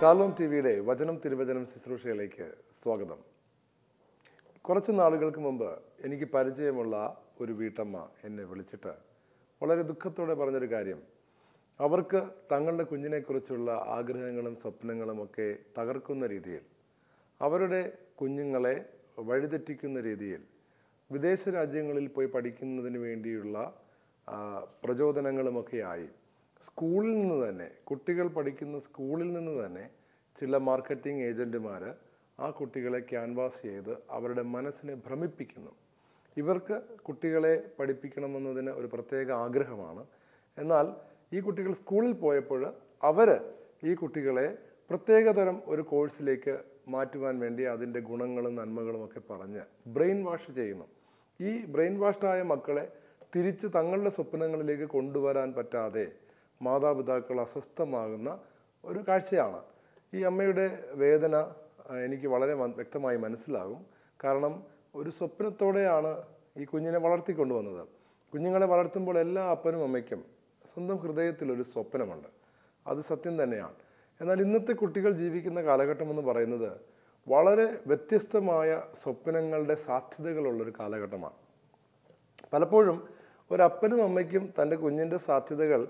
Shalom ടിവിയുടെ വചനം തിരുവചനം ശുശ്രൂഷയിലേക്ക് സ്വാഗതം. കുറച്ച് നാളുകൾക്ക് മുമ്പ് എനിക്ക് പരിചയമുള്ള ഒരു വീട്ടമ്മ എന്നെ വിളിച്ചിട്ട് വളരെ ദുഃഖത്തോടെ പറഞ്ഞൊരു കാര്യം, അവർക്ക് തങ്ങളുടെ കുഞ്ഞിനെക്കുറിച്ചുള്ള ആഗ്രഹങ്ങളും സ്വപ്നങ്ങളും ഒക്കെ തകർക്കുന്ന രീതിയിൽ, അവരുടെ കുഞ്ഞുങ്ങളെ വഴിതെറ്റിക്കുന്ന രീതിയിൽ വിദേശ രാജ്യങ്ങളിൽ പോയി പഠിക്കുന്നതിന് വേണ്ടിയുള്ള പ്രചോദനങ്ങളുമൊക്കെയായി സ്കൂളിൽ നിന്ന് തന്നെ, കുട്ടികൾ പഠിക്കുന്ന സ്കൂളിൽ നിന്ന് തന്നെ ചില മാർക്കറ്റിംഗ് ഏജൻറ്റുമാർ ആ കുട്ടികളെ ക്യാൻവാസ് ചെയ്ത് അവരുടെ മനസ്സിനെ ഭ്രമിപ്പിക്കുന്നു. ഇവർക്ക് കുട്ടികളെ പഠിപ്പിക്കണമെന്നതിന് ഒരു പ്രത്യേക ആഗ്രഹമാണ്. എന്നാൽ ഈ കുട്ടികൾ സ്കൂളിൽ പോയപ്പോൾ അവർ ഈ കുട്ടികളെ പ്രത്യേകതരം ഒരു കോഴ്സിലേക്ക് മാറ്റുവാൻ വേണ്ടി അതിൻ്റെ ഗുണങ്ങളും നന്മകളും ഒക്കെ പറഞ്ഞ് ബ്രെയിൻ വാഷ് ചെയ്യുന്നു. ഈ ബ്രെയിൻ വാഷ്ഡായ മക്കളെ തിരിച്ച് തങ്ങളുടെ സ്വപ്നങ്ങളിലേക്ക് കൊണ്ടുവരാൻ പറ്റാതെ മാതാപിതാക്കൾ അസ്വസ്ഥമാകുന്ന ഒരു കാഴ്ചയാണ്. ഈ അമ്മയുടെ വേദന എനിക്ക് വളരെ വ്യക്തമായി മനസ്സിലാകും. കാരണം ഒരു സ്വപ്നത്തോടെയാണ് ഈ കുഞ്ഞിനെ വളർത്തിക്കൊണ്ടുവന്നത്. കുഞ്ഞുങ്ങളെ വളർത്തുമ്പോൾ എല്ലാ അപ്പനും അമ്മയ്ക്കും സ്വന്തം ഹൃദയത്തിലൊരു സ്വപ്നമുണ്ട്, അത് സത്യം തന്നെയാണ്. എന്നാൽ ഇന്നത്തെ കുട്ടികൾ ജീവിക്കുന്ന കാലഘട്ടം എന്ന് പറയുന്നത് വളരെ വ്യത്യസ്തമായ സ്വപ്നങ്ങളുടെ സാധ്യതകളുള്ളൊരു കാലഘട്ടമാണ്. പലപ്പോഴും ഒരപ്പനും അമ്മയ്ക്കും തൻ്റെ കുഞ്ഞിൻ്റെ സാധ്യതകൾ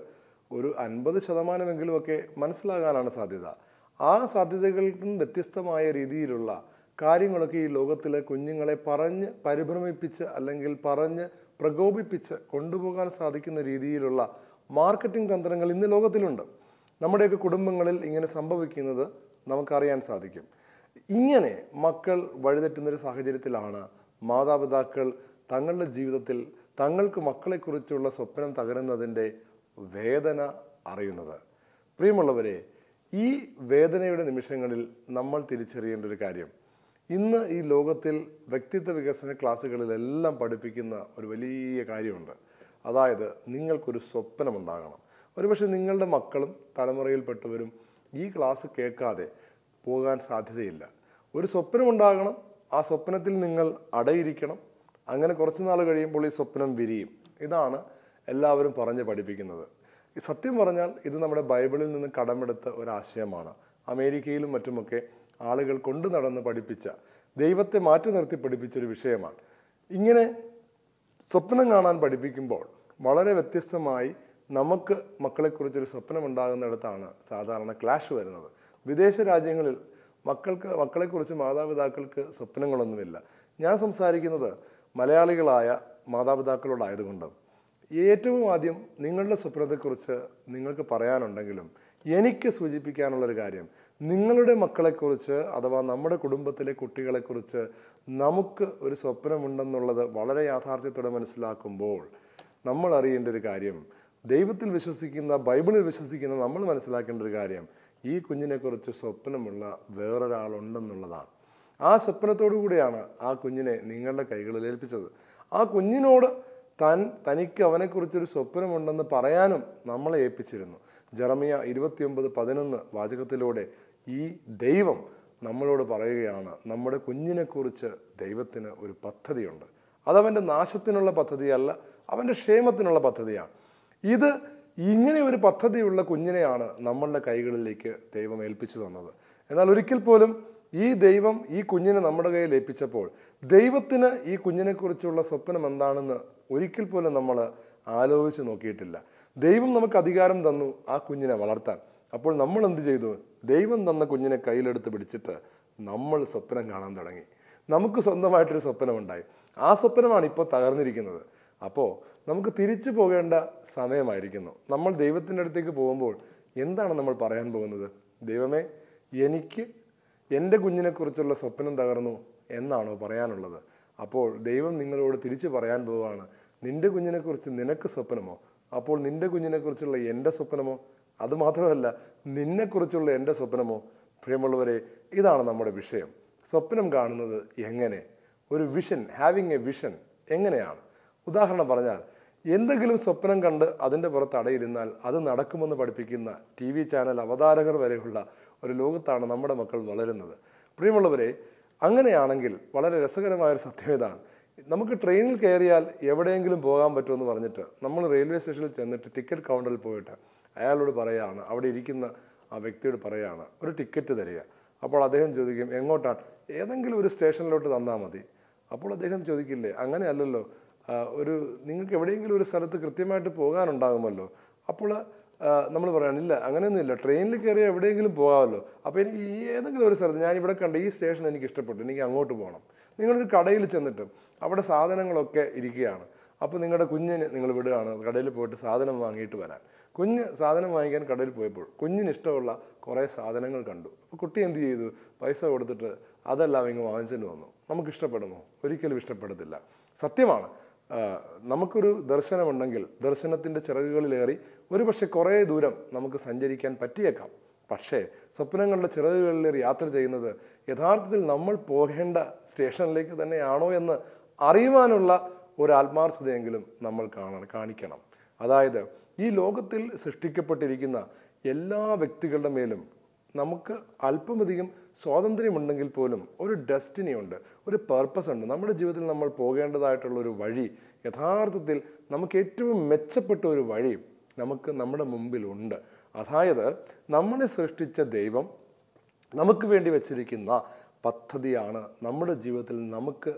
ഒരു 50% മനസ്സിലാകാനാണ് സാധ്യത. ആ സാധ്യതകൾക്കും വ്യത്യസ്തമായ രീതിയിലുള്ള കാര്യങ്ങളൊക്കെ ഈ ലോകത്തിലെ കുഞ്ഞുങ്ങളെ പറഞ്ഞ് പരിഭ്രമിപ്പിച്ച് അല്ലെങ്കിൽ പറഞ്ഞ് പ്രകോപിപ്പിച്ച് കൊണ്ടുപോകാൻ സാധിക്കുന്ന രീതിയിലുള്ള മാർക്കറ്റിംഗ് തന്ത്രങ്ങൾ ഇന്ന് ലോകത്തിലുണ്ട്. നമ്മുടെയൊക്കെ കുടുംബങ്ങളിൽ ഇങ്ങനെ സംഭവിക്കുന്നത് നമുക്കറിയാൻ സാധിക്കും. ഇങ്ങനെ മക്കൾ വഴിതെറ്റുന്നൊരു സാഹചര്യത്തിലാണ് മാതാപിതാക്കൾ തങ്ങളുടെ ജീവിതത്തിൽ തങ്ങൾക്ക് മക്കളെക്കുറിച്ചുള്ള സ്വപ്നം തകരുന്നതിൻ്റെ വേദന അറിയുന്നത്. പ്രിയമുള്ളവരെ, ഈ വേദനയുടെ നിമിഷങ്ങളിൽ നമ്മൾ തിരിച്ചറിയേണ്ട ഒരു കാര്യം, ഇന്ന് ഈ ലോകത്തിൽ വ്യക്തിത്വ വികസന ക്ലാസ്സുകളിലെല്ലാം പഠിപ്പിക്കുന്ന ഒരു വലിയ കാര്യമുണ്ട്. അതായത് നിങ്ങൾക്കൊരു സ്വപ്നമുണ്ടാകണം. ഒരുപക്ഷെ നിങ്ങളുടെ മക്കളും തലമുറയിൽപ്പെട്ടവരും ഈ ക്ലാസ് കേൾക്കാതെ പോകാൻ സാധ്യതയില്ല. ഒരു സ്വപ്നമുണ്ടാകണം, ആ സ്വപ്നത്തിൽ നിങ്ങൾ അടയിരിക്കണം. അങ്ങനെ കുറച്ച് നാൾ കഴിയുമ്പോൾ ഈ സ്വപ്നം വിരിയും. ഇതാണ് എല്ലാവരും പറഞ്ഞ് പഠിപ്പിക്കുന്നത്. സത്യം പറഞ്ഞാൽ ഇത് നമ്മുടെ ബൈബിളിൽ നിന്ന് കടമെടുത്ത ഒരാശയമാണ്. അമേരിക്കയിലും മറ്റുമൊക്കെ ആളുകൾ കൊണ്ടു നടന്ന് പഠിപ്പിച്ച, ദൈവത്തെ മാറ്റി നിർത്തി പഠിപ്പിച്ചൊരു വിഷയമാണ്. ഇങ്ങനെ സ്വപ്നം കാണാൻ പഠിപ്പിക്കുമ്പോൾ വളരെ വ്യത്യസ്തമായി നമുക്ക് മക്കളെക്കുറിച്ചൊരു സ്വപ്നമുണ്ടാകുന്നിടത്താണ് സാധാരണ ക്ലാഷ് വരുന്നത്. വിദേശ രാജ്യങ്ങളിൽ മക്കളെക്കുറിച്ച് മാതാപിതാക്കൾക്ക് സ്വപ്നങ്ങളൊന്നുമില്ല. ഞാൻ സംസാരിക്കുന്നത് മലയാളികളായ മാതാപിതാക്കളോടായതുകൊണ്ട് ഏറ്റവും ആദ്യം നിങ്ങളുടെ സ്വപ്നത്തെക്കുറിച്ച് നിങ്ങൾക്ക് പറയാനുണ്ടെങ്കിലും എനിക്ക് സൂചിപ്പിക്കാനുള്ളൊരു കാര്യം, നിങ്ങളുടെ മക്കളെക്കുറിച്ച് അഥവാ നമ്മുടെ കുടുംബത്തിലെ കുട്ടികളെക്കുറിച്ച് നമുക്ക് ഒരു സ്വപ്നമുണ്ടെന്നുള്ളത് വളരെ യാഥാർത്ഥ്യത്തോടെ മനസ്സിലാക്കുമ്പോൾ നമ്മൾ അറിയേണ്ട ഒരു കാര്യം, ദൈവത്തിൽ വിശ്വസിക്കുന്ന, ബൈബിളിൽ വിശ്വസിക്കുന്ന നമ്മൾ മനസ്സിലാക്കേണ്ട ഒരു കാര്യം, ഈ കുഞ്ഞിനെക്കുറിച്ച് സ്വപ്നമുള്ള വേറൊരാളുണ്ടെന്നുള്ളതാണ്. ആ സ്വപ്നത്തോടു കൂടിയാണ് ആ കുഞ്ഞിനെ നിങ്ങളുടെ കൈകളിൽ ഏൽപ്പിച്ചത്. ആ കുഞ്ഞിനോട് തനിക്ക് അവനെക്കുറിച്ചൊരു സ്വപ്നമുണ്ടെന്ന് പറയാനും നമ്മളെ ഏൽപ്പിച്ചിരുന്നു. ജെറമിയ 29:11 വാചകത്തിലൂടെ ഈ ദൈവം നമ്മളോട് പറയുകയാണ്, നമ്മുടെ കുഞ്ഞിനെക്കുറിച്ച് ദൈവത്തിന് ഒരു പദ്ധതിയുണ്ട്. അതവൻ്റെ നാശത്തിനുള്ള പദ്ധതിയല്ല, അവൻ്റെ ക്ഷേമത്തിനുള്ള പദ്ധതിയാണ്. ഇങ്ങനെ ഒരു പദ്ധതിയുള്ള കുഞ്ഞിനെയാണ് നമ്മളുടെ കൈകളിലേക്ക് ദൈവം ഏൽപ്പിച്ചു തന്നത്. എന്നാൽ ഒരിക്കൽ പോലും ഈ ദൈവം ഈ കുഞ്ഞിനെ നമ്മുടെ കയ്യിൽ ഏൽപ്പിച്ചപ്പോൾ ദൈവത്തിന് ഈ കുഞ്ഞിനെക്കുറിച്ചുള്ള സ്വപ്നം എന്താണെന്ന് ഒരിക്കൽ പോലും നമ്മൾ ആലോചിച്ച് നോക്കിയിട്ടില്ല. ദൈവം നമുക്ക് അധികാരം തന്നു ആ കുഞ്ഞിനെ വളർത്താൻ. അപ്പോൾ നമ്മൾ എന്ത് ചെയ്തു? ദൈവം തന്ന കുഞ്ഞിനെ കയ്യിലെടുത്ത് പിടിച്ചിട്ട് നമ്മൾ സ്വപ്നം കാണാൻ തുടങ്ങി. നമുക്ക് സ്വന്തമായിട്ടൊരു സ്വപ്നമുണ്ടായി. ആ സ്വപ്നമാണ് ഇപ്പോൾ തകർന്നിരിക്കുന്നത്. അപ്പോൾ നമുക്ക് തിരിച്ചു പോകേണ്ട സമയമായിരിക്കുന്നു. നമ്മൾ ദൈവത്തിൻ്റെ അടുത്തേക്ക് പോകുമ്പോൾ എന്താണ് നമ്മൾ പറയാൻ പോകുന്നത്? ദൈവമേ, എനിക്ക് എൻ്റെ കുഞ്ഞിനെക്കുറിച്ചുള്ള സ്വപ്നം തകർന്നു എന്നാണോ പറയാനുള്ളത്? അപ്പോൾ ദൈവം നിങ്ങളോട് തിരിച്ചു പറയാൻ പോവുകയാണ്, നിൻ്റെ കുഞ്ഞിനെക്കുറിച്ച് നിനക്ക് സ്വപ്നമോ? അപ്പോൾ നിൻ്റെ കുഞ്ഞിനെക്കുറിച്ചുള്ള എൻ്റെ സ്വപ്നമോ? അതുമാത്രമല്ല, നിന്നെക്കുറിച്ചുള്ള എൻ്റെ സ്വപ്നമോ? പ്രിയമുള്ളവരെ, ഇതാണ് നമ്മുടെ വിഷയം. സ്വപ്നം കാണുന്നത് എങ്ങനെ? ഒരു വിഷൻ, ഹാവിങ് എ വിഷൻ എങ്ങനെയാണ്? ഉദാഹരണം പറഞ്ഞാൽ, എന്തെങ്കിലും സ്വപ്നം കണ്ട് അതിൻ്റെ പുറത്ത് അടയിരുന്നാൽ അത് നടക്കുമെന്ന് പഠിപ്പിക്കുന്ന TV ചാനൽ അവതാരകർ വരെയുള്ള ഒരു ലോകത്താണ് നമ്മുടെ മക്കൾ വളരുന്നത്. പ്രിയമുള്ളവരെ, അങ്ങനെയാണെങ്കിൽ വളരെ രസകരമായൊരു സത്യം ഇതാണ്, നമുക്ക് ട്രെയിനിൽ കയറിയാൽ എവിടെയെങ്കിലും പോകാൻ പറ്റുമെന്ന് പറഞ്ഞിട്ട് നമ്മൾ റെയിൽവേ സ്റ്റേഷനിൽ ചെന്നിട്ട് ടിക്കറ്റ് കൗണ്ടറിൽ പോയിട്ട് അയാളോട് പറയുകയാണ്, അവിടെ ഇരിക്കുന്ന ആ വ്യക്തിയോട് പറയുകയാണ് ഒരു ടിക്കറ്റ് തരിക. അപ്പോൾ അദ്ദേഹം ചോദിക്കും എങ്ങോട്ടാണ്, ഏതെങ്കിലും ഒരു സ്റ്റേഷനിലോട്ട് തന്നാൽ മതി. അപ്പോൾ അദ്ദേഹം ചോദിക്കില്ലേ അങ്ങനെയല്ലല്ലോ, നിങ്ങൾക്ക് എവിടെയെങ്കിലും ഒരു സ്ഥലത്ത് കൃത്യമായിട്ട് പോകാനുണ്ടാകുമല്ലോ. അപ്പോൾ നമ്മൾ പറയാനില്ല അങ്ങനെയൊന്നുമില്ല, ട്രെയിനിൽ കയറി എവിടെയെങ്കിലും പോകാമല്ലോ. അപ്പോൾ എനിക്ക് ഈ ഏതെങ്കിലും ഒരു സ്ഥലത്ത് ഞാൻ ഇവിടെ കണ്ട ഈ സ്റ്റേഷൻ എനിക്ക് ഇഷ്ടപ്പെട്ടു, എനിക്ക് അങ്ങോട്ട് പോകണം. നിങ്ങളൊരു കടയിൽ ചെന്നിട്ട് അവിടെ സാധനങ്ങളൊക്കെ ഇരിക്കുകയാണ്. അപ്പോൾ നിങ്ങളുടെ കുഞ്ഞിന് നിങ്ങൾ വിടുകയാണ് കടയിൽ പോയിട്ട് സാധനം വാങ്ങിയിട്ട് വരാൻ. കുഞ്ഞ് സാധനം വാങ്ങിക്കാൻ കടയിൽ പോയപ്പോൾ കുഞ്ഞിന് ഇഷ്ടമുള്ള കുറേ സാധനങ്ങൾ കണ്ടു. അപ്പോൾ കുട്ടി എന്ത് ചെയ്തു, പൈസ കൊടുത്തിട്ട് അതെല്ലാം ഇങ്ങ് വാങ്ങിച്ചിട്ട് വന്നു. നമുക്ക് ഇഷ്ടപ്പെടുമോ? ഒരിക്കലും ഇഷ്ടപ്പെടത്തില്ല. സത്യമാണ്, നമുക്കൊരു ദർശനമുണ്ടെങ്കിൽ ദർശനത്തിൻ്റെ ചിറകുകളിലേറി ഒരുപക്ഷെ കുറേ ദൂരം നമുക്ക് സഞ്ചരിക്കാൻ പറ്റിയേക്കാം. പക്ഷേ സ്വപ്നങ്ങളുടെ ചിറകുകളിലേറി യാത്ര ചെയ്യുന്നത് യഥാർത്ഥത്തിൽ നമ്മൾ പോകേണ്ട സ്റ്റേഷനിലേക്ക് തന്നെയാണോ എന്ന് അറിയുവാനുള്ള ഒരു ആത്മാർത്ഥതയെങ്കിലും നമ്മൾ കാണിക്കണം. അതായത് ഈ ലോകത്തിൽ സൃഷ്ടിക്കപ്പെട്ടിരിക്കുന്ന എല്ലാ വ്യക്തികളുടെ മേലും നമുക്ക് അല്പമധികം സ്വാതന്ത്ര്യമുണ്ടെങ്കിൽ പോലും ഒരു ഡെസ്റ്റിനി ഉണ്ട്, ഒരു പർപ്പസ് ഉണ്ട്. നമ്മുടെ ജീവിതത്തിൽ നമ്മൾ പോകേണ്ടതായിട്ടുള്ള ഒരു വഴി, യഥാർത്ഥത്തിൽ നമുക്ക് ഏറ്റവും മെച്ചപ്പെട്ട ഒരു വഴി നമുക്ക് നമ്മുടെ മുമ്പിലുണ്ട്. അതായത് നമ്മളെ സൃഷ്ടിച്ച ദൈവം നമുക്ക് വേണ്ടി വച്ചിരിക്കുന്ന പദ്ധതിയാണ് നമ്മുടെ ജീവിതത്തിൽ നമുക്ക്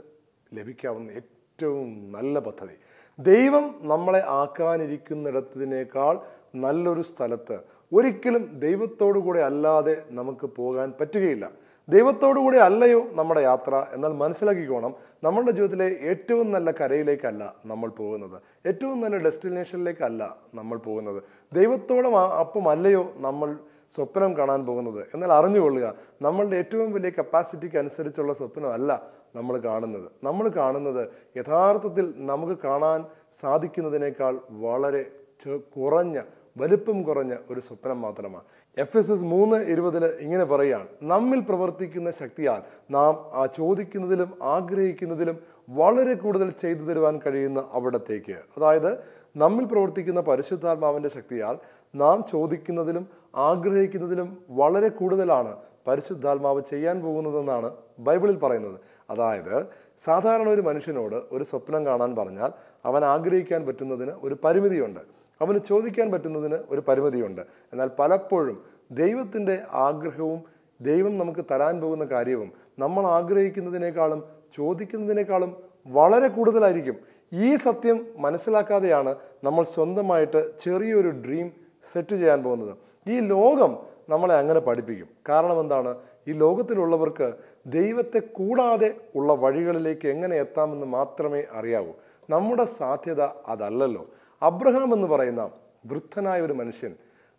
ലഭിക്കാവുന്ന ഏറ്റവും നല്ല പദ്ധതി. ദൈവം നമ്മളെ ആക്കാനിരിക്കുന്നിടത്തിനേക്കാൾ നല്ലൊരു സ്ഥലത്ത് ഒരിക്കലും ദൈവത്തോടു കൂടെ അല്ലാതെ നമുക്ക് പോകാൻ പറ്റുകയില്ല. ദൈവത്തോടു കൂടെ അല്ലയോ നമ്മുടെ യാത്ര, എന്നാൽ മനസ്സിലാക്കിക്കോണം, നമ്മളുടെ ജീവിതത്തിലെ ഏറ്റവും നല്ല കരയിലേക്കല്ല നമ്മൾ പോകുന്നത്, ഏറ്റവും നല്ല ഡെസ്റ്റിനേഷനിലേക്കല്ല നമ്മൾ പോകുന്നത്, ദൈവത്തോളം അപ്പം അല്ലയോ നമ്മൾ സ്വപ്നം കാണാൻ പോകുന്നത്. എന്നാൽ അറിഞ്ഞുകൊള്ളുക, നമ്മളുടെ ഏറ്റവും വലിയ കപ്പാസിറ്റിക്ക് അനുസരിച്ചുള്ള സ്വപ്നമല്ല നമ്മൾ കാണുന്നത്. നമ്മൾ കാണുന്നത് യഥാർത്ഥത്തിൽ നമുക്ക് കാണാൻ സാധിക്കുന്നതിനേക്കാൾ വളരെ കുറഞ്ഞ വലിപ്പം കുറഞ്ഞ ഒരു സ്വപ്നം മാത്രമാണ്. എഫെസസ് 3:20 ഇങ്ങനെ പറയുകയാണ്, നമ്മിൽ പ്രവർത്തിക്കുന്ന ശക്തിയാൽ നാം ചോദിക്കുന്നതിലും ആഗ്രഹിക്കുന്നതിലും വളരെ കൂടുതൽ ചെയ്തു തരുവാൻ കഴിയുന്ന അവിടത്തേക്ക്. അതായത് നമ്മിൽ പ്രവർത്തിക്കുന്ന പരിശുദ്ധാത്മാവിൻ്റെ ശക്തിയാൽ നാം ചോദിക്കുന്നതിലും ആഗ്രഹിക്കുന്നതിലും വളരെ കൂടുതലാണ് പരിശുദ്ധാത്മാവ് ചെയ്യാൻ പോകുന്നതെന്നാണ് ബൈബിളിൽ പറയുന്നത്. അതായത് സാധാരണ ഒരു മനുഷ്യനോട് ഒരു സ്വപ്നം കാണാൻ പറഞ്ഞാൽ അവൻ ആഗ്രഹിക്കാൻ പറ്റുന്നതിന് ഒരു പരിമിതിയുണ്ട്, അവന് ചോദിക്കാൻ പറ്റുന്നതിന് ഒരു പരിമിതിയുണ്ട്. എന്നാൽ പലപ്പോഴും ദൈവത്തിൻ്റെ ആഗ്രഹവും ദൈവം നമുക്ക് തരാൻ പോകുന്ന കാര്യവും നമ്മൾ ആഗ്രഹിക്കുന്നതിനേക്കാളും ചോദിക്കുന്നതിനേക്കാളും വളരെ കൂടുതലായിരിക്കും. ഈ സത്യം മനസ്സിലാക്കാതെയാണ് നമ്മൾ സ്വന്തമായിട്ട് ചെറിയൊരു ഡ്രീം സെറ്റ് ചെയ്യാൻ പോകുന്നത്. ഈ ലോകം നമ്മളെ അങ്ങനെ പഠിപ്പിക്കും. കാരണം എന്താണ്? ഈ ലോകത്തിലുള്ളവർക്ക് ദൈവത്തെ കൂടാതെ ഉള്ള വഴികളിലേക്ക് എങ്ങനെ എത്താമെന്ന് മാത്രമേ അറിയാവൂ. നമ്മുടെ സാധ്യത അതല്ലല്ലോ. അബ്രഹാം എന്ന് പറയുന്ന വൃദ്ധനായ ഒരു മനുഷ്യൻ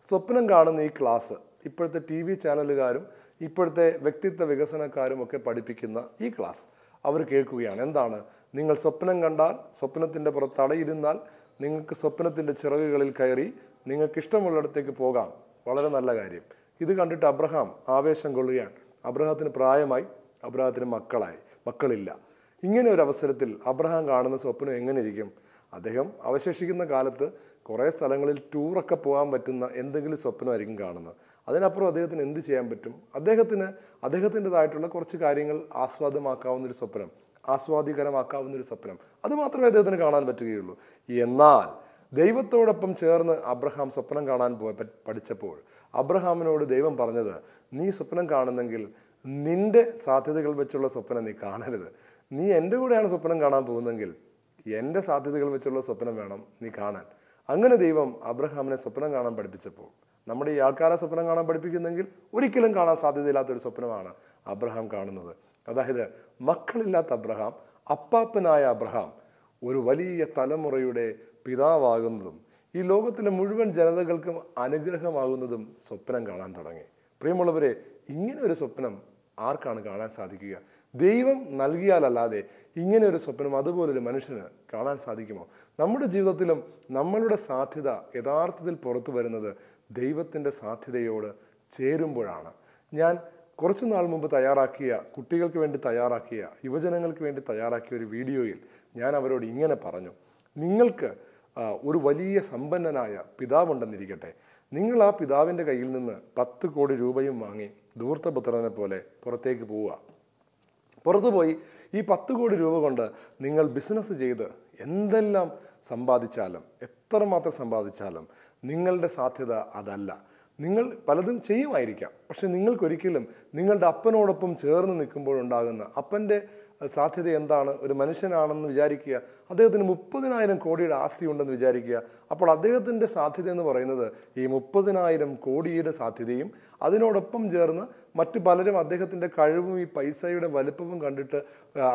സ്വപ്നം കാണുന്ന ഈ ക്ലാസ് ഇപ്പോഴത്തെ TV ചാനലുകാരും ഇപ്പോഴത്തെ വ്യക്തിത്വ വികസനക്കാരും ഒക്കെ പഠിപ്പിക്കുന്ന ഈ ക്ലാസ് അവർ കേൾക്കുകയാണ്. എന്താണ്? നിങ്ങൾ സ്വപ്നം കണ്ടാൽ സ്വപ്നത്തിൻ്റെ പുറത്ത് അടയിരുന്നാൽ നിങ്ങൾക്ക് സ്വപ്നത്തിൻ്റെ ചിറകുകളിൽ കയറി നിങ്ങൾക്ക് ഇഷ്ടമുള്ളിടത്തേക്ക് പോകാം. വളരെ നല്ല കാര്യം. ഇത് കണ്ടിട്ട് അബ്രഹാം ആവേശം കൊള്ളുകയാണ്. അബ്രഹാത്തിന് പ്രായമായി, അബ്രഹാത്തിന് മക്കളില്ല. ഇങ്ങനെ ഒരു അവസരത്തിൽ അബ്രഹാം കാണുന്ന സ്വപ്നം എങ്ങനെ ഇരിക്കും? അദ്ദേഹം അവശേഷിക്കുന്ന കാലത്ത് കുറേ സ്ഥലങ്ങളിൽ ടൂറൊക്കെ പോകാൻ പറ്റുന്ന എന്തെങ്കിലും സ്വപ്നമായിരിക്കും കാണുന്നത്. അതിനപ്പുറം അദ്ദേഹത്തിന് എന്ത് ചെയ്യാൻ പറ്റും? അദ്ദേഹത്തിൻ്റെതായിട്ടുള്ള കുറച്ച് കാര്യങ്ങൾ ആസ്വാദ്യമാക്കാവുന്നൊരു സ്വപ്നം, ആസ്വാദികരമാക്കാവുന്നൊരു സ്വപ്നം, അത് മാത്രമേ അദ്ദേഹത്തിന് കാണാൻ പറ്റുകയുള്ളൂ. എന്നാൽ ദൈവത്തോടൊപ്പം ചേർന്ന് അബ്രഹാം സ്വപ്നം കാണാൻ പഠിച്ചപ്പോൾ അബ്രഹാമിനോട് ദൈവം പറഞ്ഞത്, നീ സ്വപ്നം കാണുന്നെങ്കിൽ നിന്റെ സാധ്യതകൾ വെച്ചുള്ള സ്വപ്നം നീ കാണരുത്. നീ എൻ്റെ കൂടെയാണ് സ്വപ്നം കാണാൻ പോകുന്നെങ്കിൽ എൻ്റെ സാധ്യതകൾ വെച്ചുള്ള സ്വപ്നം വേണം നീ കാണാൻ. അങ്ങനെ ദൈവം അബ്രഹാമിനെ സ്വപ്നം കാണാൻ പഠിപ്പിച്ചപ്പോൾ, നമ്മുടെ ഈ ആൾക്കാരെ സ്വപ്നം കാണാൻ പഠിപ്പിക്കുന്നെങ്കിൽ ഒരിക്കലും കാണാൻ സാധ്യതയില്ലാത്തൊരു സ്വപ്നമാണ് അബ്രഹാം കാണുന്നത്. അതായത് മക്കളില്ലാത്ത അബ്രഹാം, അപ്പാപ്പനായ അബ്രഹാം ഒരു വലിയ തലമുറയുടെ പിതാവാകുന്നതും ഈ ലോകത്തിലെ മുഴുവൻ ജനതകൾക്കും അനുഗ്രഹമാകുന്നതും സ്വപ്നം കാണാൻ തുടങ്ങി. പ്രിയമുള്ളവരെ, ഇങ്ങനെ ഒരു സ്വപ്നം ആർക്കാണ് കാണാൻ സാധിക്കുക? ദൈവം നൽകിയാലല്ലാതെ ഇങ്ങനെ ഒരു സ്വപ്നം അതുപോലൊരു മനുഷ്യന് കാണാൻ സാധിക്കുമോ? നമ്മുടെ ജീവിതത്തിലും നമ്മളുടെ സാധ്യത യഥാർത്ഥത്തിൽ പുറത്തു വരുന്നത് ദൈവത്തിൻ്റെ സാധ്യതയോട് ചേരുമ്പോഴാണ്. ഞാൻ കുറച്ചു നാൾ മുമ്പ് കുട്ടികൾക്ക് വേണ്ടി തയ്യാറാക്കിയ യുവജനങ്ങൾക്ക് വേണ്ടി തയ്യാറാക്കിയ ഒരു വീഡിയോയിൽ ഞാൻ അവരോട് ഇങ്ങനെ പറഞ്ഞു, നിങ്ങൾക്ക് ഒരു വലിയ സമ്പന്നനായ പിതാവുണ്ടെന്നിരിക്കട്ടെ, നിങ്ങൾ ആ പിതാവിൻ്റെ കയ്യിൽ നിന്ന് 10 കോടി രൂപയും വാങ്ങി ധൂർത്തപുത്രനെ പോലെ പുറത്തേക്ക് പോവുക. പുറത്തുപോയി ഈ 10 കോടി രൂപ കൊണ്ട് നിങ്ങൾ ബിസിനസ് ചെയ്ത് എന്തെല്ലാം സമ്പാദിച്ചാലും, എത്രമാത്രം സമ്പാദിച്ചാലും നിങ്ങളുടെ സാധ്യത അതല്ല. നിങ്ങൾ പലതും ചെയ്യുമായിരിക്കാം, പക്ഷെ നിങ്ങൾക്കൊരിക്കലും നിങ്ങളുടെ അപ്പനോടൊപ്പം ചേർന്ന് നിൽക്കുമ്പോഴുണ്ടാകുന്ന അപ്പൻ്റെ സാധ്യത എന്താണ്? ഒരു മനുഷ്യനാണെന്ന് വിചാരിക്കുക, അദ്ദേഹത്തിന് 30,000 കോടിയുടെ ആസ്തി ഉണ്ടെന്ന് വിചാരിക്കുക. അപ്പോൾ അദ്ദേഹത്തിൻ്റെ സാധ്യത എന്ന് പറയുന്നത് ഈ 30,000 കോടിയുടെ സാധ്യതയും അതിനോടൊപ്പം ചേർന്ന് മറ്റു പലരും അദ്ദേഹത്തിൻ്റെ കഴിവും ഈ പൈസയുടെ വലുപ്പവും കണ്ടിട്ട്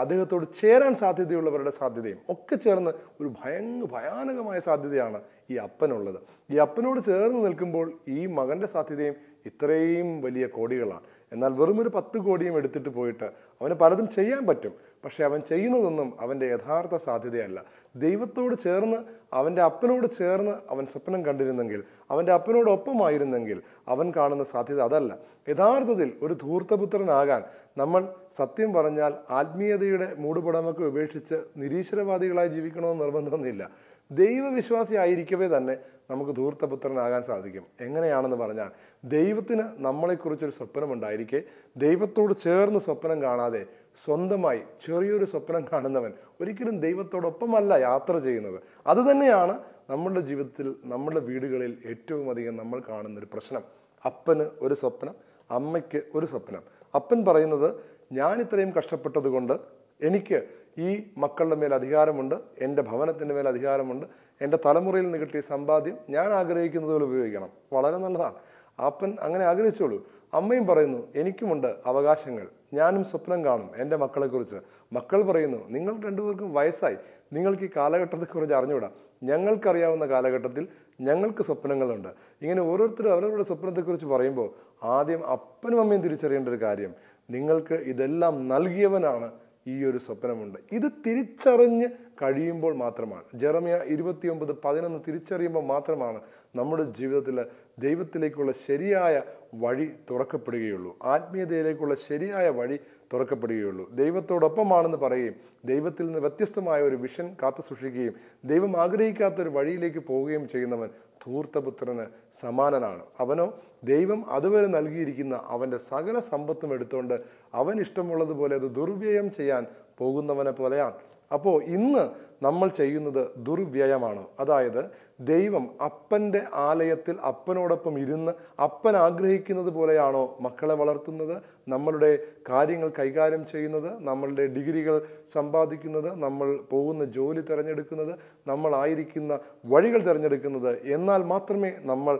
അദ്ദേഹത്തോട് ചേരാൻ സാധ്യതയുള്ളവരുടെ സാധ്യതയും ഒക്കെ ചേർന്ന് ഒരു ഭയാനകമായ സാധ്യതയാണ് ഈ അപ്പനുള്ളത്. ഈ അപ്പനോട് ചേർന്ന് നിൽക്കുമ്പോൾ ഈ മകൻ്റെ സാധ്യതയും ഇത്രയും വലിയ കോടികളാണ്. എന്നാൽ വെറുമൊരു 10 കോടിയും എടുത്തിട്ട് പോയിട്ട് അവന് പലതും ചെയ്യാൻ പറ്റും, പക്ഷെ അവൻ ചെയ്യുന്നതൊന്നും അവൻ്റെ യഥാർത്ഥ സാധ്യതയല്ല. ദൈവത്തോട് ചേർന്ന് അവൻ്റെ അപ്പനോട് ചേർന്ന് അവൻ സ്വപ്നം കണ്ടിരുന്നെങ്കിൽ, അവൻ്റെ അപ്പനോടൊപ്പമായിരുന്നെങ്കിൽ അവൻ കാണുന്ന സാധ്യത അതല്ല. യഥാർത്ഥത്തിൽ ഒരു ധൂർത്തപുത്രനാകാൻ നമ്മൾ സത്യം പറഞ്ഞാൽ ആത്മീയതയുടെ മൂടുപടമൊക്കെ ഉപേക്ഷിച്ച് നിരീശ്വരവാദികളായി ജീവിക്കണമെന്ന് നിർബന്ധമൊന്നുമില്ല. ദൈവവിശ്വാസി ആയിരിക്കവേ തന്നെ നമുക്ക് ധൂർത്തപുത്രനാകാൻ സാധിക്കും. എങ്ങനെയാണെന്ന് പറഞ്ഞാൽ, ദൈവത്തിന് നമ്മളെക്കുറിച്ചൊരു സ്വപ്നമുണ്ടായിരിക്കെ ദൈവത്തോട് ചേർന്ന് സ്വപ്നം കാണാതെ സ്വന്തമായി ചെറിയൊരു സ്വപ്നം കാണുന്നവൻ ഒരിക്കലും ദൈവത്തോടൊപ്പമല്ല യാത്ര ചെയ്യുന്നത്. അതുതന്നെയാണ് നമ്മളുടെ ജീവിതത്തിൽ, നമ്മളുടെ വീടുകളിൽ ഏറ്റവും അധികം നമ്മൾ കാണുന്നൊരു പ്രശ്നം. അപ്പന് ഒരു സ്വപ്നം, അമ്മയ്ക്ക് ഒരു സ്വപ്നം. അപ്പൻ പറയുന്നത്, ഞാൻ ഇത്രയും കഷ്ടപ്പെട്ടത് കൊണ്ട് എനിക്ക് ഈ മക്കളുടെ മേൽ അധികാരമുണ്ട്, എൻ്റെ ഭവനത്തിൻ്റെ മേൽ അധികാരമുണ്ട്, എൻ്റെ തലമുറയിൽ നിന്ന് കിട്ടിയ സമ്പാദ്യം ഞാൻ ആഗ്രഹിക്കുന്നത് പോലെ ഉപയോഗിക്കണം. വളരെ നല്ലതാണ്, അപ്പൻ അങ്ങനെ ആഗ്രഹിച്ചോളൂ. അമ്മയും പറയുന്നു, എനിക്കുമുണ്ട് അവകാശങ്ങൾ, ഞാനും സ്വപ്നം കാണും എൻ്റെ മക്കളെക്കുറിച്ച്. മക്കൾ പറയുന്നു, നിങ്ങൾ രണ്ടുപേർക്കും വയസ്സായി, നിങ്ങൾക്ക് ഈ കാലഘട്ടത്തെക്കുറിച്ച് അറിഞ്ഞുകൂടാ, ഞങ്ങൾക്കറിയാവുന്ന കാലഘട്ടത്തിൽ ഞങ്ങൾക്ക് സ്വപ്നങ്ങളുണ്ട്. ഇങ്ങനെ ഓരോരുത്തരും അവരവരുടെ സ്വപ്നത്തെക്കുറിച്ച് പറയുമ്പോൾ ആദ്യം അപ്പനും അമ്മയും തിരിച്ചറിയേണ്ട ഒരു കാര്യം, നിങ്ങൾക്ക് ഇതെല്ലാം നൽകിയവനാണ് ഈ ഒരു സ്വപ്നമുണ്ട്. ഇത് തിരിച്ചറിഞ്ഞ് കഴിയുമ്പോൾ മാത്രമാണ്, ജെറമ്യ 29:11 തിരിച്ചറിയുമ്പോൾ മാത്രമാണ് നമ്മുടെ ജീവിതത്തിൽ ദൈവത്തിലേക്കുള്ള ശരിയായ വഴി തുറക്കപ്പെടുകയുള്ളൂ, ആത്മീയതയിലേക്കുള്ള ശരിയായ വഴി തുറക്കപ്പെടുകയുള്ളൂ. ദൈവത്തോടൊപ്പമാണെന്ന് പറയുകയും ദൈവത്തിൽ നിന്ന് വ്യത്യസ്തമായ ഒരു വിഷൻ കാത്തു സൂക്ഷിക്കുകയും ദൈവം ആഗ്രഹിക്കാത്തൊരു വഴിയിലേക്ക് പോവുകയും ചെയ്യുന്നവൻ ധൂർത്തപുത്രന് സമാനനാണ്. അവനോ ദൈവം അതുവരെ നൽകിയിരിക്കുന്ന അവൻ്റെ സകല സമ്പത്തും എടുത്തുകൊണ്ട് അവൻ ഇഷ്ടമുള്ളതുപോലെ അത് ദുർവ്യയം ചെയ്യാൻ പോകുന്നവനെ പോലെയാണ്. അപ്പോൾ ഇന്ന് നമ്മൾ ചെയ്യുന്നത് ദുർവ്യയമാണ്. അതായത് ദൈവം അപ്പൻ്റെ ആലയത്തിൽ അപ്പനോടൊപ്പം ഇരുന്ന് അപ്പൻ ആഗ്രഹിക്കുന്നത് പോലെയാണോ മക്കളെ വളർത്തുന്നത്, നമ്മളുടെ കാര്യങ്ങൾ കൈകാര്യം ചെയ്യുന്നത്, നമ്മളുടെ ഡിഗ്രികൾ സമ്പാദിക്കുന്നത്, നമ്മൾ പോകുന്ന ജോലി തിരഞ്ഞെടുക്കുന്നത്, നമ്മളായിരിക്കുന്ന വഴികൾ തിരഞ്ഞെടുക്കുന്നത്? എന്നാൽ മാത്രമേ നമ്മൾ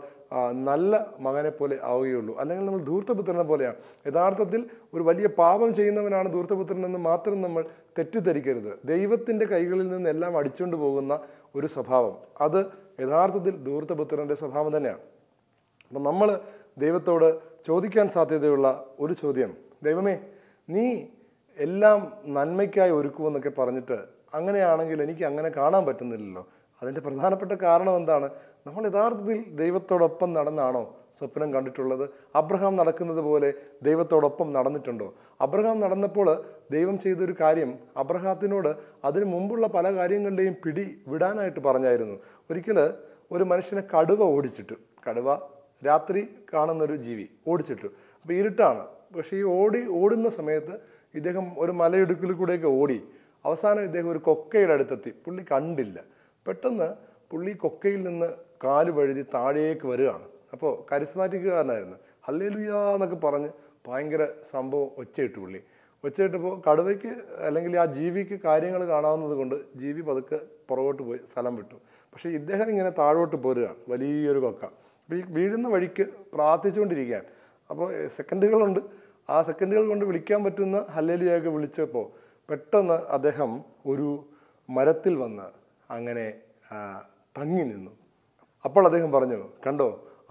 നല്ല മകനെ പോലെ ആവുകയുള്ളൂ. അല്ലെങ്കിൽ നമ്മൾ ധൂർത്തപുത്രനെ പോലെയാണ്. യഥാർത്ഥത്തിൽ ഒരു വലിയ പാപം ചെയ്യുന്നവനാണ് ധൂർത്തപുത്രൻ എന്ന് മാത്രം നമ്മൾ തെറ്റിദ്ധരിക്കരുത്. ദൈവത്തിൻ്റെ കൈകളിൽ നിന്ന് എല്ലാം അടിച്ചുകൊണ്ട് പോകുന്ന ഒരു സ്വഭാവം, അത് യഥാർത്ഥത്തിൽ ധൂർത്തപുത്രൻ്റെ സ്വഭാവം തന്നെയാണ്. അപ്പം നമ്മൾ ദൈവത്തോട് ചോദിക്കാൻ സാധ്യതയുള്ള ഒരു ചോദ്യം, ദൈവമേ, നീ എല്ലാം നന്മയ്ക്കായി ഒരുക്കുമെന്നൊക്കെ പറഞ്ഞിട്ട് അങ്ങനെയാണെങ്കിൽ എനിക്ക് അങ്ങനെ കാണാൻ പറ്റുന്നില്ലല്ലോ. അതിൻ്റെ പ്രധാനപ്പെട്ട കാരണം എന്താണ്? നമ്മൾ യഥാർത്ഥത്തിൽ ദൈവത്തോടൊപ്പം നടന്നാണോ സ്വപ്നം കണ്ടിട്ടുള്ളത്? അബ്രഹാം നടക്കുന്നത് പോലെ ദൈവത്തോടൊപ്പം നടന്നിട്ടുണ്ടോ? അബ്രഹാം നടന്നപ്പോൾ ദൈവം ചെയ്തൊരു കാര്യം, അബ്രഹാത്തിനോട് അതിനു മുമ്പുള്ള പല കാര്യങ്ങളുടെയും പിടി വിടാനായിട്ട് പറഞ്ഞായിരുന്നു. ഒരിക്കൽ ഒരു മനുഷ്യനെ കടുവ ഓടിച്ചിട്ടു. കടുവ രാത്രി കാണുന്നൊരു ജീവി ഓടിച്ചിട്ടു. അപ്പോൾ ഇരുട്ടാണ്. പക്ഷേ ഈ ഓടുന്ന സമയത്ത് ഇദ്ദേഹം ഒരു മലയിടുക്കിൽ കൂടെയൊക്കെ ഓടി അവസാനം ഇദ്ദേഹം ഒരു കൊക്കയുടെ അടുത്തെത്തി. പുള്ളി കണ്ടില്ല. പെട്ടെന്ന് പുള്ളി കൊക്കയിൽ നിന്ന് കാല് വഴുതി താഴേക്ക് വരികയാണ്. അപ്പോൾ കരിസ്മാറ്റിക്കുകാരനായിരുന്നു. ഹല്ലേലൂയാ എന്നൊക്കെ പറഞ്ഞ് ഭയങ്കര സംഭവം ഒച്ചയിട്ടു. പുള്ളി ഒച്ചയിട്ടപ്പോൾ കടുവയ്ക്ക് അല്ലെങ്കിൽ ആ ജീവിക്ക് കാര്യങ്ങൾ കാണാവുന്നത് കൊണ്ട് ജീവി പതുക്കെ പുറകോട്ട് പോയി സ്ഥലം വിട്ടു. പക്ഷേ ഇദ്ദേഹം ഇങ്ങനെ താഴോട്ട് പോരുകയാണ്, വലിയൊരു കൊക്ക. അപ്പോൾ ഈ വീഴുന്ന വഴിക്ക് പ്രാർത്ഥിച്ചുകൊണ്ടിരിക്കാൻ. അപ്പോൾ സെക്കൻഡുകളുണ്ട്. ആ സെക്കൻഡുകൾ കൊണ്ട് വിളിക്കാൻ പറ്റുന്ന ഹല്ലേലൂയയൊക്കെ വിളിച്ചപ്പോൾ പെട്ടെന്ന് അദ്ദേഹം ഒരു മരത്തിൽ വന്ന് അങ്ങനെ തങ്ങി നിന്നു. അപ്പോൾ അദ്ദേഹം പറഞ്ഞു, കണ്ടോ,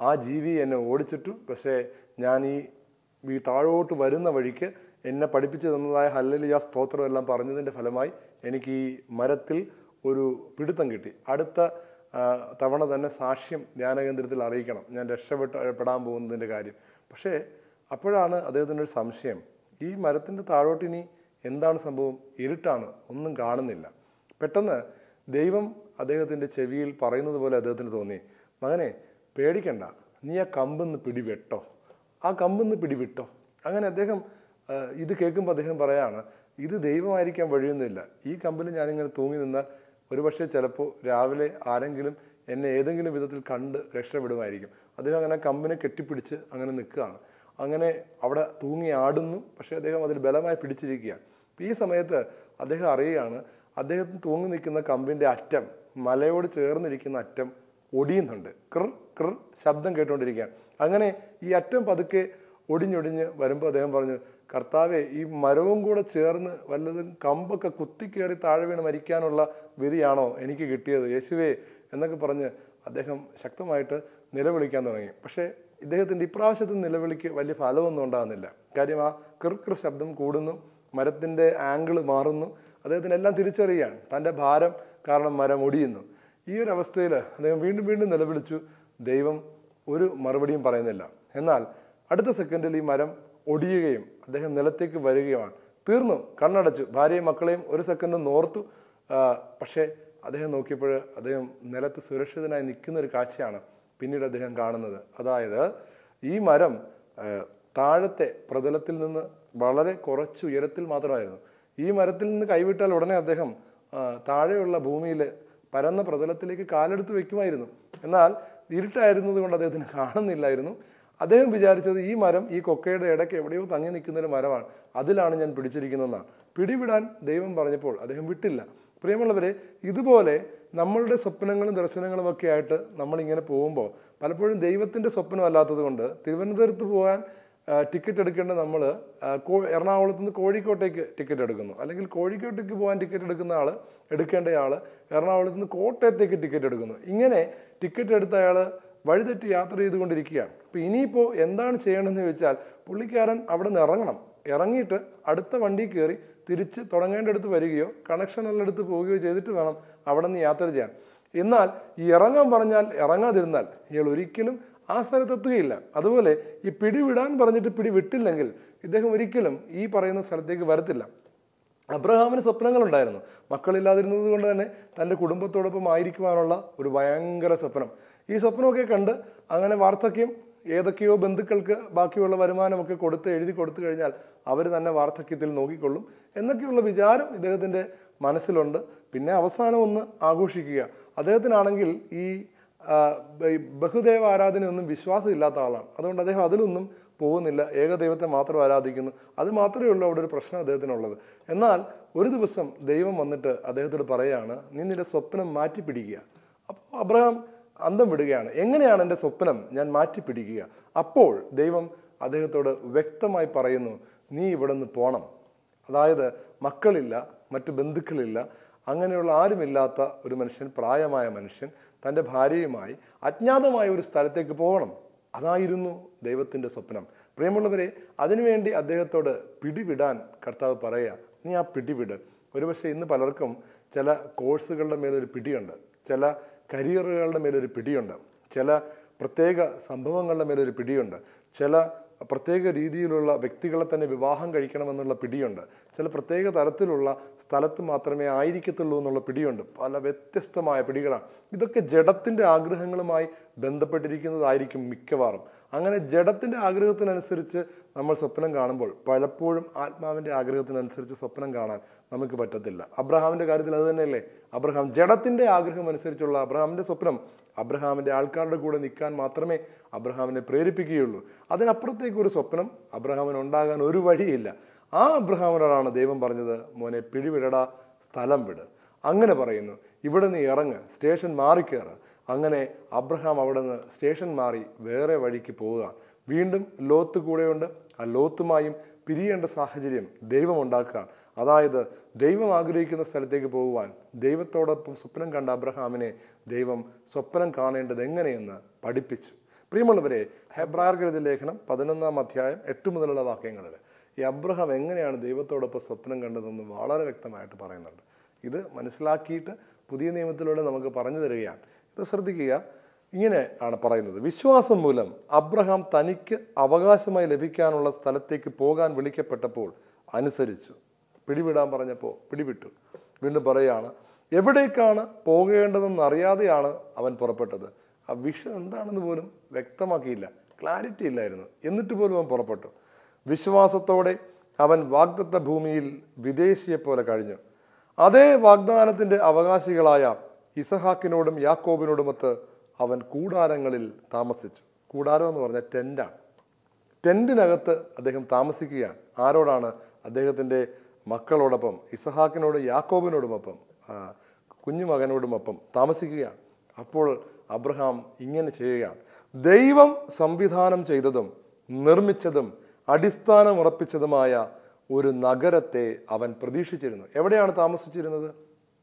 ആ ജീവി എന്നെ ഓടിച്ചിട്ടു, പക്ഷേ ഞാൻ ഈ താഴോട്ട് വരുന്ന വഴിക്ക് എന്നെ പഠിപ്പിച്ചു തന്നതായ ഹല്ലേലൂയ സ്തോത്രം എല്ലാം പറഞ്ഞതിൻ്റെ ഫലമായി എനിക്ക് ഈ മരത്തിൽ ഒരു പിടുത്തം കിട്ടി. അടുത്ത തവണ തന്നെ സാക്ഷ്യം ധ്യാനകേന്ദ്രത്തിൽ അറിയിക്കണം, ഞാൻ രക്ഷപ്പെടാൻ പോകുന്നതിൻ്റെ കാര്യം. പക്ഷേ അപ്പോഴാണ് അദ്ദേഹത്തിനൊരു സംശയം, ഈ മരത്തിൻ്റെ താഴോട്ട് ഇനി എന്താണ് സംഭവം? ഇരുട്ടാണ്, ഒന്നും കാണുന്നില്ല. പെട്ടെന്ന് ദൈവം അദ്ദേഹത്തിൻ്റെ ചെവിയിൽ പറയുന്നത് പോലെ അദ്ദേഹത്തിന് തോന്നി, മകനെ പേടിക്കണ്ട, നീ ആ കമ്പിന്ന് പിടിവിട്ടോ, ആ കമ്പിന്ന് പിടിവിട്ടോ. അങ്ങനെ അദ്ദേഹം ഇത് കേൾക്കുമ്പോൾ അദ്ദേഹം പറയാണ്, ഇത് ദൈവമായിരിക്കാൻ വഴിയൊന്നുമില്ല. ഈ കമ്പിൽ ഞാനിങ്ങനെ തൂങ്ങി നിന്നാൽ ഒരുപക്ഷെ ചിലപ്പോൾ രാവിലെ ആരെങ്കിലും എന്നെ ഏതെങ്കിലും വിധത്തിൽ കണ്ട് രക്ഷപ്പെടുമായിരിക്കും. അദ്ദേഹം അങ്ങനെ കമ്പിനെ കെട്ടിപ്പിടിച്ച് അങ്ങനെ നിൽക്കുകയാണ്. അങ്ങനെ അവിടെ തൂങ്ങി ആടുന്നു. പക്ഷേ അദ്ദേഹം അതിൽ ബലമായി പിടിച്ചിരിക്കുകയാണ്. ഈ സമയത്ത് അദ്ദേഹം അറിയുകയാണ്, അദ്ദേഹത്തിന് തൂങ്ങി നിൽക്കുന്ന കമ്പിൻ്റെ അറ്റം, മലയോട് ചേർന്നിരിക്കുന്ന അറ്റം ഒടിയുന്നുണ്ട്. ക്ർ ക്ർ ശബ്ദം കേട്ടുകൊണ്ടിരിക്കുകയാണ്. അങ്ങനെ ഈ അറ്റം പതുക്കെ ഒടിഞ്ഞൊടിഞ്ഞ് വരുമ്പോൾ അദ്ദേഹം പറഞ്ഞു, കർത്താവെ, ഈ മരവും കൂടെ ചേർന്ന് വല്ലതും കമ്പൊക്കെ കുത്തിക്കയറി താഴെ വീണ് മരിക്കാനുള്ള വിധിയാണോ എനിക്ക് കിട്ടിയത്, യേശുവേ എന്നൊക്കെ പറഞ്ഞ് അദ്ദേഹം ശക്തമായിട്ട് നിലവിളിക്കാൻ തുടങ്ങി. പക്ഷേ ഇദ്ദേഹത്തിൻ്റെ ഇപ്രാവശ്യത്തെ നിലവിളിക്ക് വലിയ ഫലമൊന്നും ഉണ്ടാകുന്നില്ല. കാര്യം ആ കിർ ശബ്ദം കൂടുന്നു, മരത്തിൻ്റെ ആംഗിൾ മാറുന്നു. അദ്ദേഹത്തിനെല്ലാം തിരിച്ചറിയാൻ തൻ്റെ ഭാരം കാരണം മരം ഒടിയുന്നു. ഈ ഒരു അവസ്ഥയിൽ അദ്ദേഹം വീണ്ടും വീണ്ടും നിലവിളിച്ചു. ദൈവം ഒരു മറുപടിയും പറയുന്നില്ല. എന്നാൽ അടുത്ത സെക്കൻഡിൽ ഈ മരം ഒടിയുകയും അദ്ദേഹം നിലത്തേക്ക് വരികയുമാണ്. തീർന്നു, കണ്ണടച്ചു. ഭാര്യയും മക്കളെയും ഒരു സെക്കൻഡ് നോർത്തു. പക്ഷേ അദ്ദേഹം നോക്കിയപ്പോൾ അദ്ദേഹം നിലത്ത് സുരക്ഷിതനായി നിൽക്കുന്ന ഒരു കാഴ്ചയാണ് പിന്നീട് അദ്ദേഹം കാണുന്നത്. അതായത് ഈ മരം താഴത്തെ പ്രതലത്തിൽ നിന്ന് വളരെ കുറച്ച് ഉയരത്തിൽ മാത്രമായിരുന്നു. ഈ മരത്തിൽ നിന്ന് കൈവിട്ടാൽ ഉടനെ അദ്ദേഹം താഴെയുള്ള ഭൂമിയിൽ പരന്ന പ്രതലത്തിലേക്ക് കാലെടുത്ത് വെക്കുമായിരുന്നു. എന്നാൽ ഇരുട്ടായിരുന്നത് കൊണ്ട് അദ്ദേഹത്തിന് കാണുന്നില്ലായിരുന്നു. അദ്ദേഹം വിചാരിച്ചത് ഈ മരം ഈ കൊക്കയുടെ ഇടയ്ക്ക് എവിടെയോ തങ്ങി നിൽക്കുന്നൊരു മരമാണ്, അതിലാണ് ഞാൻ പിടിച്ചിരിക്കുന്നതെന്നാണ്. പിടിവിടാൻ ദൈവം പറഞ്ഞപ്പോൾ അദ്ദേഹം വിട്ടില്ല. പ്രിയമുള്ളവരെ, ഇതുപോലെ നമ്മളുടെ സ്വപ്നങ്ങളും ദർശനങ്ങളും ഒക്കെ ആയിട്ട് നമ്മളിങ്ങനെ പോകുമ്പോൾ പലപ്പോഴും ദൈവത്തിൻ്റെ സ്വപ്നമല്ലാത്തത് കൊണ്ട് തിരുവനന്തപുരത്ത് പോകാൻ ടിക്കറ്റ് എടുക്കേണ്ട നമ്മൾ എറണാകുളത്ത് നിന്ന് കോഴിക്കോട്ടേക്ക് ടിക്കറ്റ് എടുക്കുന്നു. അല്ലെങ്കിൽ കോഴിക്കോട്ടേക്ക് പോകാൻ ടിക്കറ്റ് എടുക്കേണ്ട ആൾ എറണാകുളത്ത് നിന്ന് കോട്ടയത്തേക്ക് ടിക്കറ്റ് എടുക്കുന്നു. ഇങ്ങനെ ടിക്കറ്റ് എടുത്ത അയാൾ വഴിതെറ്റി യാത്ര ചെയ്തുകൊണ്ടിരിക്കുകയാണ്. അപ്പോൾ ഇനിയിപ്പോൾ എന്താണ് ചെയ്യേണ്ടതെന്ന് ചോദിച്ചാൽ, പുള്ളിക്കാരൻ അവിടെ നിന്ന് ഇറങ്ങിയിട്ട് അടുത്ത വണ്ടി കയറി തിരിച്ച് തുടങ്ങേണ്ടടുത്ത് വരികയോ കണക്ഷനുള്ളടുത്ത് പോവുകയോ ചെയ്തിട്ട് വേണം അവിടെ നിന്ന് യാത്ര ചെയ്യാൻ. എന്നാൽ ഈ ഇറങ്ങാൻ പറഞ്ഞാൽ ഇറങ്ങാതിരുന്നാൽ ഇയാൾ ഒരിക്കലും ആ സ്ഥലത്തെത്തുകയില്ല. അതുപോലെ ഈ പിടിവിടാൻ പറഞ്ഞിട്ട് പിടിവിട്ടില്ലെങ്കിൽ ഇദ്ദേഹം ഒരിക്കലും ഈ പറയുന്ന സ്ഥലത്തേക്ക് വരത്തില്ല. അബ്രഹാമിന് സ്വപ്നങ്ങളുണ്ടായിരുന്നു. മക്കളില്ലാതിരുന്നത് കൊണ്ട് തന്നെ തൻ്റെ കുടുംബത്തോടൊപ്പം ആയിരിക്കുവാനുള്ള ഒരു ഭയങ്കര സ്വപ്നം. ഈ സ്വപ്നമൊക്കെ കണ്ട് അങ്ങനെ വാർദ്ധക്യം ഏതൊക്കെയോ ബന്ധുക്കൾക്ക് ബാക്കിയുള്ള വരുമാനമൊക്കെ എഴുതി കൊടുത്തു കഴിഞ്ഞാൽ അവർ തന്നെ വാർദ്ധക്യത്തിൽ നോക്കിക്കൊള്ളും എന്നൊക്കെയുള്ള വിചാരം ഇദ്ദേഹത്തിൻ്റെ മനസ്സിലുണ്ട്. പിന്നെ അവസാനം ഒന്ന് ആഘോഷിക്കുക. അദ്ദേഹത്തിനാണെങ്കിൽ ഈ ബഹുദൈവ ആരാധനയൊന്നും വിശ്വാസം ഇല്ലാത്ത ആളാണ്. അതുകൊണ്ട് അദ്ദേഹം അതിലൊന്നും പോകുന്നില്ല, ഏകദൈവത്തെ മാത്രം ആരാധിക്കുന്നു. അത് മാത്രമേ ഉള്ളൂ അവിടെ ഒരു പ്രശ്നം അദ്ദേഹത്തിനുള്ളത്. എന്നാൽ ഒരു ദിവസം ദൈവം വന്നിട്ട് അദ്ദേഹത്തോട് പറയുകയാണ്, നീ നിന്റെ സ്വപ്നം മാറ്റിപ്പിടിക്കുക. അപ്പോൾ അബ്രഹാം അന്തം വിടുകയാണ്. എങ്ങനെയാണ് എൻ്റെ സ്വപ്നം ഞാൻ മാറ്റിപ്പിടിക്കുക? അപ്പോൾ ദൈവം അദ്ദേഹത്തോട് വ്യക്തമായി പറയുന്നു, നീ ഇവിടെ നിന്ന് പോകണം. അതായത് മക്കളില്ല, മറ്റു ബന്ധുക്കളില്ല, അങ്ങനെയുള്ള ആരുമില്ലാത്ത ഒരു മനുഷ്യൻ, പ്രായമായ മനുഷ്യൻ തൻ്റെ ഭാര്യയുമായി അജ്ഞാതമായ ഒരു സ്ഥലത്തേക്ക് പോകണം. അതായിരുന്നു ദൈവത്തിൻ്റെ സ്വപ്നം. പ്രിയമുള്ളവരെ, അതിനുവേണ്ടി അദ്ദേഹത്തോട് പിടിവിടാൻ കർത്താവ് പറയുക, നീ ആ പിടിവിട്. ഒരുപക്ഷെ ഇന്ന് പലർക്കും ചില കോഴ്സുകളുടെ മേലൊരു പിടിയുണ്ട്, ചില കരിയറുകളുടെ മേലൊരു പിടിയുണ്ട്, ചില പ്രത്യേക സംഭവങ്ങളുടെ മേലൊരു പിടിയുണ്ട്, ചില പ്രത്യേക രീതിയിലുള്ള വ്യക്തികളെ തന്നെ വിവാഹം കഴിക്കണമെന്നുള്ള പിടിയുണ്ട്, ചില പ്രത്യേക തരത്തിലുള്ള സ്ഥലത്ത് മാത്രമേ ആയിരിക്കത്തുള്ളൂ എന്നുള്ള പിടിയുണ്ട്. പല വ്യത്യസ്തമായ പിടികളാണ്. ഇതൊക്കെ ജഡത്തിൻ്റെ ആഗ്രഹങ്ങളുമായി ബന്ധപ്പെട്ടിരിക്കുന്നതായിരിക്കും മിക്കവാറും. അങ്ങനെ ജഡത്തിൻ്റെ ആഗ്രഹത്തിനനുസരിച്ച് നമ്മൾ സ്വപ്നം കാണുമ്പോൾ പലപ്പോഴും ആത്മാവിൻ്റെ ആഗ്രഹത്തിനനുസരിച്ച് സ്വപ്നം കാണാൻ നമുക്ക് പറ്റത്തില്ല. അബ്രഹാമിൻ്റെ കാര്യത്തിൽ അത് തന്നെയല്ലേ? അബ്രഹാം ജഡത്തിൻ്റെ ആഗ്രഹം അനുസരിച്ചുള്ള അബ്രഹാമിൻ്റെ സ്വപ്നം അബ്രഹാമിൻ്റെ ആൾക്കാരുടെ കൂടെ നിൽക്കാൻ മാത്രമേ അബ്രഹാമിനെ പ്രേരിപ്പിക്കുകയുള്ളൂ. അതിനപ്പുറത്തേക്കൊരു സ്വപ്നം അബ്രഹാമിന് ഉണ്ടാകാൻ ഒരു വഴിയില്ല. ആ അബ്രഹാമിനോടാണ് ദൈവം പറഞ്ഞത്, മോനെ പിടിവിടടാ, സ്ഥലം വിട്. അങ്ങനെ പറയുന്നു, ഇവിടെ നീ ഇറങ്ങ്, സ്റ്റേഷൻ മാറിക്കയറ്. അങ്ങനെ അബ്രഹാം അവിടെ നിന്ന് സ്റ്റേഷൻ മാറി വേറെ വഴിക്ക് പോവുക. വീണ്ടും ലോത്ത് കൂടെയുണ്ട്. ആ ലോത്തുമായും പിരിയേണ്ട സാഹചര്യം ദൈവം ഉണ്ടാക്കുകയാണ്. അതായത് ദൈവം ആഗ്രഹിക്കുന്ന സ്ഥലത്തേക്ക് പോകുവാൻ ദൈവത്തോടൊപ്പം സ്വപ്നം കണ്ട അബ്രഹാമിനെ ദൈവം സ്വപ്നം കാണേണ്ടത് എങ്ങനെയെന്ന് പഠിപ്പിച്ചു. പ്രിയമുള്ളവരെ, ഹെബ്രായർക്ക് എഴുതിയ ലേഖനം 11-ാം അധ്യായം 8 മുതലുള്ള വാക്യങ്ങളിൽ ഈ അബ്രഹാം എങ്ങനെയാണ് ദൈവത്തോടൊപ്പം സ്വപ്നം കണ്ടതെന്ന് വളരെ വ്യക്തമായിട്ട് പറയുന്നുണ്ട്. ഇത് മനസ്സിലാക്കിയിട്ട് പുതിയ നിയമത്തിലൂടെ നമുക്ക് പറഞ്ഞു തരികയാണ്. ഇത് ശ്രദ്ധിക്കുക. ഇങ്ങനെ ആണ് പറയുന്നത്, വിശ്വാസം മൂലം അബ്രഹാം തനിക്ക് അവകാശമായി ലഭിക്കാനുള്ള സ്ഥലത്തേക്ക് പോകാൻ വിളിക്കപ്പെട്ടപ്പോൾ അനുസരിച്ചു. പിടിവിടാൻ പറഞ്ഞപ്പോൾ പിടിവിട്ടു. വീണ്ടും പറയുകയാണ്, എവിടേക്കാണ് പോകേണ്ടതെന്ന് അറിയാതെയാണ് അവൻ പുറപ്പെട്ടത്. ആ വിഷൻ എന്താണെന്ന് പോലും വ്യക്തമാക്കിയില്ല, ക്ലാരിറ്റി ഇല്ലായിരുന്നു. എന്നിട്ട് പോലും അവൻ പുറപ്പെട്ടു. വിശ്വാസത്തോടെ അവൻ വാഗ്ദത്ത ഭൂമിയിൽ വിദേശിയെപ്പോലെ കഴിഞ്ഞു. അതേ വാഗ്ദാനത്തിൻ്റെ അവകാശികളായ ഇസഹാക്കിനോടും യാക്കോബിനോടുമൊത്ത് അവൻ കൂടാരങ്ങളിൽ താമസിച്ചു. കൂടാരം എന്ന് പറഞ്ഞാൽ ടെൻ്റാണ്. ടെൻറ്റിനകത്ത് അദ്ദേഹം താമസിക്കുകയാണ്. ആരോടാണ്? അദ്ദേഹത്തിൻ്റെ മക്കളോടൊപ്പം, ഇസഹാക്കിനോടും യാക്കോബിനോടുമൊപ്പം, കുഞ്ഞുമകനോടുമൊപ്പം താമസിക്കുകയാണ്. അപ്പോൾ അബ്രഹാം ഇങ്ങനെ ചെയ്യുകയാണ്. ദൈവം സംവിധാനം ചെയ്തതും നിർമ്മിച്ചതും അടിസ്ഥാനമുറപ്പിച്ചതുമായ ഒരു നഗരത്തെ അവൻ പ്രതീക്ഷിച്ചിരുന്നു. എവിടെയാണ് താമസിച്ചിരുന്നത്?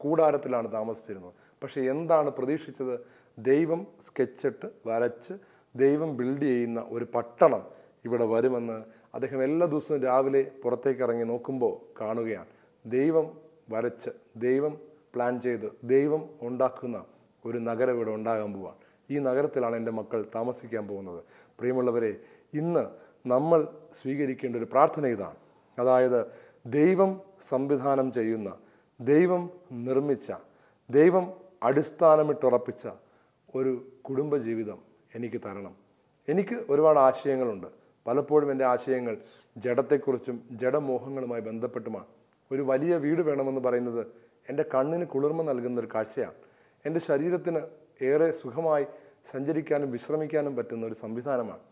കൂടാരത്തിലാണ് താമസിച്ചിരുന്നത്. പക്ഷെ എന്താണ് പ്രതീക്ഷിച്ചത്? ദൈവം സ്കെച്ചിട്ട് വരച്ച് ദൈവം ബിൽഡ് ചെയ്യുന്ന ഒരു പട്ടണം ഇവിടെ വരുമെന്ന് അദ്ദേഹം എല്ലാ ദിവസവും രാവിലെ പുറത്തേക്ക് ഇറങ്ങി നോക്കുമ്പോൾ കാണുകയാണ്. ദൈവം വരച്ച്, ദൈവം പ്ലാൻ ചെയ്ത്, ദൈവം ഉണ്ടാക്കുന്ന ഒരു നഗരം ഇവിടെ ഉണ്ടാകാൻ പോവാണ്. ഈ നഗരത്തിലാണ് എൻ്റെ മക്കൾ താമസിക്കാൻ പോകുന്നത്. പ്രിയമുള്ളവരെ, ഇന്ന് നമ്മൾ സ്വീകരിക്കേണ്ട ഒരു പ്രാർത്ഥന ഇതാണ്. അതായത്, ദൈവം സംവിധാനം ചെയ്യുന്ന, ദൈവം നിർമ്മിച്ച, ദൈവം അടിസ്ഥാനമിട്ടുറപ്പിച്ച ഒരു കുടുംബജീവിതം എനിക്ക് തരണം. എനിക്ക് ഒരുപാട് ആശയങ്ങളുണ്ട്. പലപ്പോഴും എൻ്റെ ആശയങ്ങൾ ജഡത്തെക്കുറിച്ചും ജഡമോഹങ്ങളുമായി ബന്ധപ്പെട്ടുമാണ്. ഒരു വലിയ വീട് വേണമെന്ന് പറയുന്നത് എൻ്റെ കണ്ണിന് കുളിർമ നൽകുന്ന ഒരു കാഴ്ചയാണ്. എൻ്റെ ശരീരത്തിന് ഏറെ സുഖമായി സഞ്ചരിക്കാനും വിശ്രമിക്കാനും പറ്റുന്ന ഒരു സംവിധാനമാണ്.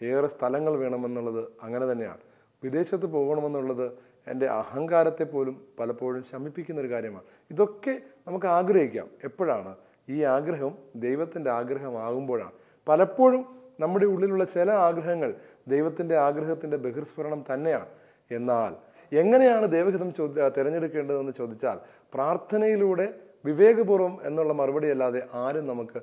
ഏറെ സ്ഥലങ്ങൾ വേണമെന്നുള്ളത് അങ്ങനെ തന്നെയാണ്. വിദേശത്ത് പോകണമെന്നുള്ളത് എൻ്റെ അഹങ്കാരത്തെ പോലും പലപ്പോഴും ശമിപ്പിക്കുന്ന ഒരു കാര്യമാണ്. ഇതൊക്കെ നമുക്ക് ആഗ്രഹിക്കാം. എപ്പോഴാണ്? ഈ ആഗ്രഹം ദൈവത്തിൻ്റെ ആഗ്രഹമാകുമ്പോഴാണ്. പലപ്പോഴും നമ്മുടെ ഉള്ളിലുള്ള ചില ആഗ്രഹങ്ങൾ ദൈവത്തിൻ്റെ ആഗ്രഹത്തിൻ്റെ ബഹിർസ്ഫുരണം തന്നെയാണ്. എന്നാൽ എങ്ങനെയാണ് ദൈവഹിതം തിരഞ്ഞെടുക്കേണ്ടതെന്ന് ചോദിച്ചാൽ, പ്രാർത്ഥനയിലൂടെ വിവേകപൂർവ്വം എന്നുള്ള മറുപടി അല്ലാതെ ആരും നമുക്ക്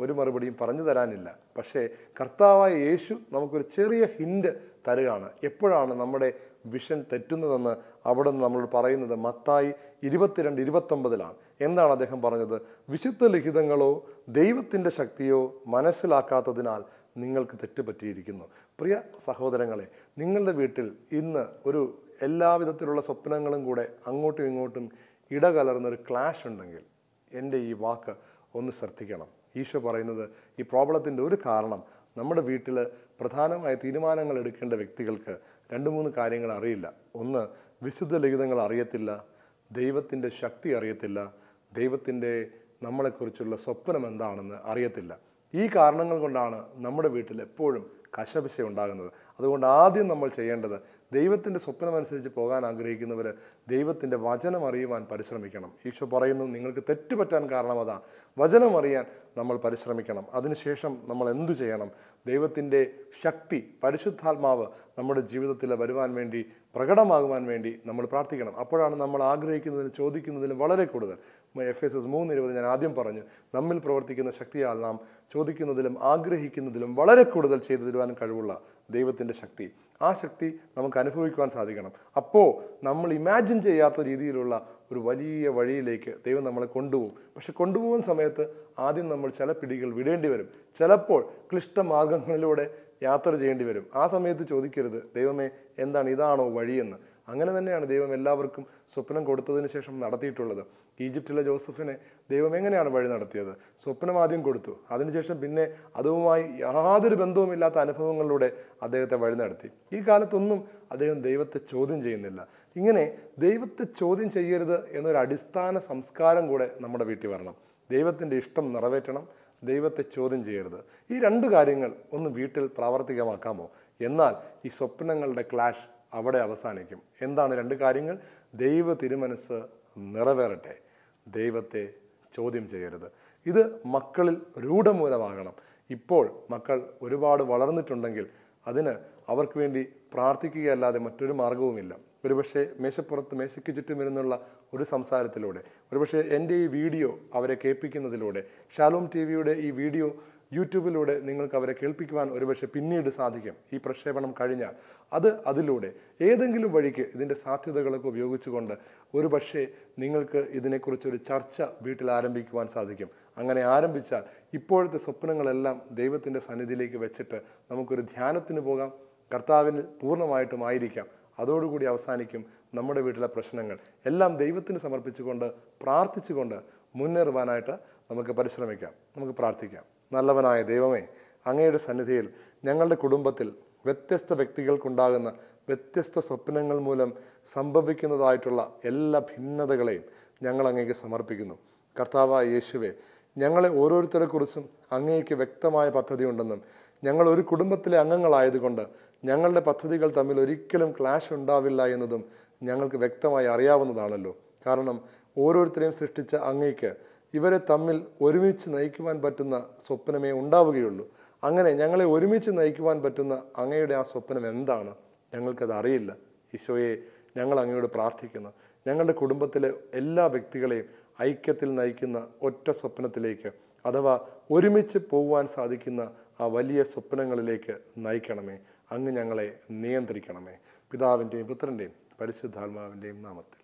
ഒരു മറുപടിയും പറഞ്ഞു തരാനില്ല. പക്ഷേ കർത്താവായ യേശു നമുക്കൊരു ചെറിയ ഹിൻഡ് തരുകയാണ്. എപ്പോഴാണ് നമ്മുടെ വിഷൻ തെറ്റുന്നതെന്ന് അവിടെ നിന്ന് നമ്മൾ പറയുന്നത് മത്തായി 22:29 എന്താണ് അദ്ദേഹം പറഞ്ഞത്? വിശുദ്ധ ലിഖിതങ്ങളോ ദൈവത്തിൻ്റെ ശക്തിയോ മനസ്സിലാക്കാത്തതിനാൽ നിങ്ങൾക്ക് തെറ്റുപറ്റിയിരിക്കുന്നു. പ്രിയ സഹോദരങ്ങളെ, നിങ്ങളുടെ വീട്ടിൽ ഇന്ന് ഒരു എല്ലാവിധത്തിലുള്ള സ്വപ്നങ്ങളും കൂടെ അങ്ങോട്ടും ഇങ്ങോട്ടും ഇടകലർന്നൊരു ക്ലാഷ് ഉണ്ടെങ്കിൽ എൻ്റെ ഈ വാക്ക് ഒന്ന് ശ്രദ്ധിക്കണം. ഈശോ പറയുന്നത്, ഈ പ്രോബ്ലത്തിൻ്റെ ഒരു കാരണം നമ്മുടെ വീട്ടിൽ പ്രധാനമായ തീരുമാനങ്ങൾ എടുക്കേണ്ട വ്യക്തികൾക്ക് 2-3 കാര്യങ്ങൾ അറിയില്ല. ഒന്ന്, വിശുദ്ധ ലിഖിതങ്ങൾ അറിയത്തില്ല, ദൈവത്തിൻ്റെ ശക്തി അറിയത്തില്ല, ദൈവത്തിൻ്റെ നമ്മളെക്കുറിച്ചുള്ള സ്വപ്നം എന്താണെന്ന് അറിയത്തില്ല. ഈ കാരണങ്ങൾ കൊണ്ടാണ് നമ്മുടെ വീട്ടിൽ എപ്പോഴും കശപിശ ഉണ്ടാകുന്നത്. അതുകൊണ്ട് ആദ്യം നമ്മൾ ചെയ്യേണ്ടത്, ദൈവത്തിൻ്റെ സ്വപ്നമനുസരിച്ച് പോകാൻ ആഗ്രഹിക്കുന്നവർ ദൈവത്തിൻ്റെ വചനം അറിയുവാൻ പരിശ്രമിക്കണം. ഈശോ പറയുന്നു, നിങ്ങൾക്ക് തെറ്റുപറ്റാൻ കാരണം അതാണ്. വചനം അറിയാൻ നമ്മൾ പരിശ്രമിക്കണം. അതിനുശേഷം നമ്മൾ എന്തു ചെയ്യണം? ദൈവത്തിൻ്റെ ശക്തി, പരിശുദ്ധാത്മാവ് നമ്മുടെ ജീവിതത്തിൽ വരുവാൻ വേണ്ടി, പ്രകടമാകുവാൻ വേണ്ടി നമ്മൾ പ്രാർത്ഥിക്കണം. അപ്പോഴാണ് നമ്മൾ ആഗ്രഹിക്കുന്നതിനും ചോദിക്കുന്നതിലും വളരെ കൂടുതൽ. Efesos 3:20 ഞാൻ ആദ്യം പറഞ്ഞു, നമ്മിൽ പ്രവർത്തിക്കുന്ന ശക്തിയാൽ നാം ചോദിക്കുന്നതിലും ആഗ്രഹിക്കുന്നതിലും വളരെ കൂടുതൽ ചെയ്തു തരുവാൻ കഴിവുള്ള ദൈവത്തിൻ്റെ ശക്തി, ആ ശക്തി നമുക്ക് അനുഭവിക്കുവാൻ സാധിക്കണം. അപ്പോൾ നമ്മൾ ഇമാജിൻ ചെയ്യാത്ത രീതിയിലുള്ള ഒരു വലിയ വഴിയിലേക്ക് ദൈവം നമ്മളെ കൊണ്ടുപോകും. പക്ഷെ കൊണ്ടുപോകുന്ന സമയത്ത് ആദ്യം നമ്മൾ ചില പിടികൾ വിടേണ്ടി വരും. ചിലപ്പോൾ ക്ലിഷ്ടമാർഗങ്ങളിലൂടെ യാത്ര ചെയ്യേണ്ടി വരും. ആ സമയത്ത് ചോദിക്കരുത്, ദൈവമേ എന്താണ്, ഇതാണോ വഴിയെന്ന്. അങ്ങനെ തന്നെയാണ് ദൈവം എല്ലാവർക്കും സ്വപ്നം കൊടുത്തതിന് ശേഷം നടത്തിയിട്ടുള്ളത്. ഈജിപ്തിലെ ജോസഫിനെ ദൈവം എങ്ങനെയാണ് വഴി നടത്തിയത്? സ്വപ്നം ആദ്യം കൊടുത്തു, അതിനുശേഷം പിന്നെ അതുമായി യാതൊരു ബന്ധവുമില്ലാത്ത അനുഭവങ്ങളിലൂടെ അദ്ദേഹത്തെ വഴി നടത്തി. ഈ കാലത്തൊന്നും അദ്ദേഹം ദൈവത്തെ ചോദ്യം ചെയ്യുന്നില്ല. ഇങ്ങനെ ദൈവത്തെ ചോദ്യം ചെയ്യരുത് എന്നൊരു അടിസ്ഥാന സംസ്കാരം കൂടെ നമ്മുടെ വീട്ടിൽ വരണം. ദൈവത്തിൻ്റെ ഇഷ്ടം നിറവേറ്റണം, ദൈവത്തെ ചോദ്യം ചെയ്യരുത്. ഈ 2 കാര്യങ്ങൾ ഒന്ന് വീട്ടിൽ പ്രാവർത്തികമാക്കാമോ? എന്നാൽ ഈ സ്വപ്നങ്ങളുടെ ക്ലാഷ് അവിടെ അവസാനിക്കും. എന്താണ് 2 കാര്യങ്ങൾ? ദൈവ തിരുമനസ് നിറവേറട്ടെ, ദൈവത്തെ ചോദ്യം ചെയ്യരുത്. ഇത് മക്കളിൽ രൂഢമൂലമാകണം. ഇപ്പോൾ മക്കൾ ഒരുപാട് വളർന്നിട്ടുണ്ടെങ്കിൽ അതിന് അവർക്ക് വേണ്ടി പ്രാർത്ഥിക്കുകയല്ലാതെ മറ്റൊരു മാർഗവുമില്ല. ഒരുപക്ഷെ മേശയ്ക്ക് ചുറ്റും ഇരുന്നുള്ള ഒരു സംസാരത്തിലൂടെ, ഒരുപക്ഷെ എൻ്റെ ഈ വീഡിയോ അവരെ കേൾപ്പിക്കുന്നതിലൂടെ, ഷാലോം TV-യുടെ ഈ വീഡിയോ യൂട്യൂബിലൂടെ നിങ്ങൾക്ക് അവരെ കേൾപ്പിക്കുവാൻ ഒരുപക്ഷെ പിന്നീട് സാധിക്കും. ഈ പ്രക്ഷേപണം കഴിഞ്ഞാൽ അതിലൂടെ ഏതെങ്കിലും വഴിക്ക് ഇതിൻ്റെ സാധ്യതകളൊക്കെ ഉപയോഗിച്ചുകൊണ്ട് ഒരുപക്ഷെ നിങ്ങൾക്ക് ഇതിനെക്കുറിച്ചൊരു ചർച്ച വീട്ടിൽ ആരംഭിക്കുവാൻ സാധിക്കും. അങ്ങനെ ആരംഭിച്ചാൽ ഇപ്പോഴത്തെ സ്വപ്നങ്ങളെല്ലാം ദൈവത്തിൻ്റെ സന്നിധിയിലേക്ക് വെച്ചിട്ട് നമുക്കൊരു ധ്യാനത്തിന് പോകാം. കർത്താവിന് പൂർണ്ണമായിട്ടും ആയിരിക്കാം. അതോടുകൂടി അവസാനിക്കും നമ്മുടെ വീട്ടിലെ പ്രശ്നങ്ങൾ. എല്ലാം ദൈവത്തിന് സമർപ്പിച്ചുകൊണ്ട് പ്രാർത്ഥിച്ചുകൊണ്ട് മുന്നേറുവാനായിട്ട് നമുക്ക് പരിശ്രമിക്കാം. നമുക്ക് പ്രാർത്ഥിക്കാം. നല്ലവനായ ദൈവമേ, അങ്ങയുടെ സന്നിധിയിൽ ഞങ്ങളുടെ കുടുംബത്തിൽ വ്യത്യസ്ത വ്യക്തികൾക്കുണ്ടാകുന്ന വ്യത്യസ്ത സ്വപ്നങ്ങൾ മൂലം സംഭവിക്കുന്നതായിട്ടുള്ള എല്ലാ ഭിന്നതകളെയും ഞങ്ങൾ അങ്ങേക്ക് സമർപ്പിക്കുന്നു. കർത്താവായ യേശുവേ, ഞങ്ങളെ ഓരോരുത്തരെക്കുറിച്ചും അങ്ങേക്ക് വ്യക്തമായ പദ്ധതിയുണ്ടെന്നും ഞങ്ങൾ ഒരു കുടുംബത്തിലെ അംഗങ്ങളായതുകൊണ്ട് ഞങ്ങളുടെ പദ്ധതികൾ തമ്മിൽ ഒരിക്കലും ക്ലാഷ് ഉണ്ടാവില്ല എന്നതും ഞങ്ങൾക്ക് വ്യക്തമായി അറിയാവുന്നതാണല്ലോ. കാരണം ഓരോരുത്തരെയും സൃഷ്ടിച്ച അങ്ങേക്ക് ഇവരെ തമ്മിൽ ഒരുമിച്ച് നയിക്കുവാൻ പറ്റുന്ന സ്വപ്നമേ ഉണ്ടാവുകയുള്ളൂ. അങ്ങനെ ഞങ്ങളെ ഒരുമിച്ച് നയിക്കുവാൻ പറ്റുന്ന അങ്ങയുടെ ആ സ്വപ്നം എന്താണ്? ഞങ്ങൾക്കത് അറിയില്ല. ഈശോയെ, ഞങ്ങൾ അങ്ങയോട് പ്രാർത്ഥിക്കുന്നു. ഞങ്ങളുടെ കുടുംബത്തിലെ എല്ലാ വ്യക്തികളെയും ഐക്യത്തിൽ നയിക്കുന്ന ഒറ്റ സ്വപ്നത്തിലേക്ക്, അഥവാ ഒരുമിച്ച് പോകുവാൻ സാധിക്കുന്ന ആ വലിയ സ്വപ്നങ്ങളിലേക്ക് നയിക്കണമേ. അങ്ങ് ഞങ്ങളെ നിയന്ത്രിക്കണമേ. പിതാവിൻ്റെയും പുത്രൻ്റെയും പരിശുദ്ധാത്മാവിൻ്റെയും നാമത്തിൽ.